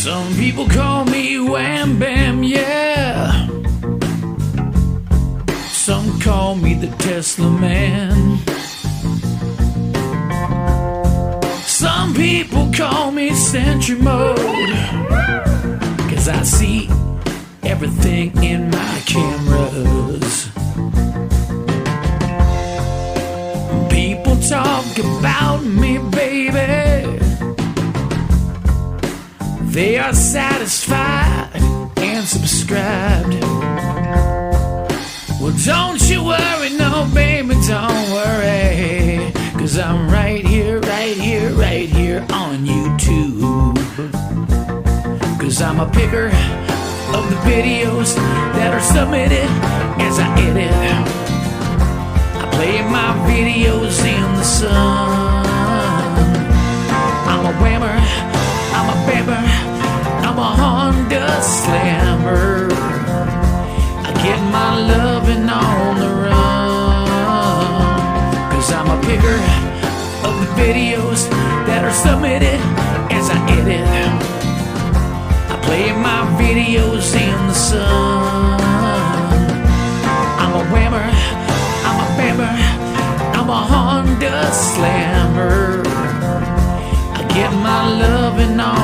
Some people call me Wham Bam, yeah. Some call me the Tesla Man. Some people call me Sentry Mode, 'cause I see everything in my cameras. People talk about me, baby. They are satisfied and subscribed. Well, don't you worry, no, baby, don't worry, 'cause I'm right here, right here, right here on YouTube. 'Cause I'm a picker of the videos that are submitted as I edit. I play my videos in the sun. I'm a whammer, I'm a bammer, I'm a Honda slammer. I get my loving on the run. 'Cause I'm a picker of the videos that are submitted as I edit. I play my videos in the sun. I'm a whammer, I'm a bammer, I'm a Honda slammer. I get my loving on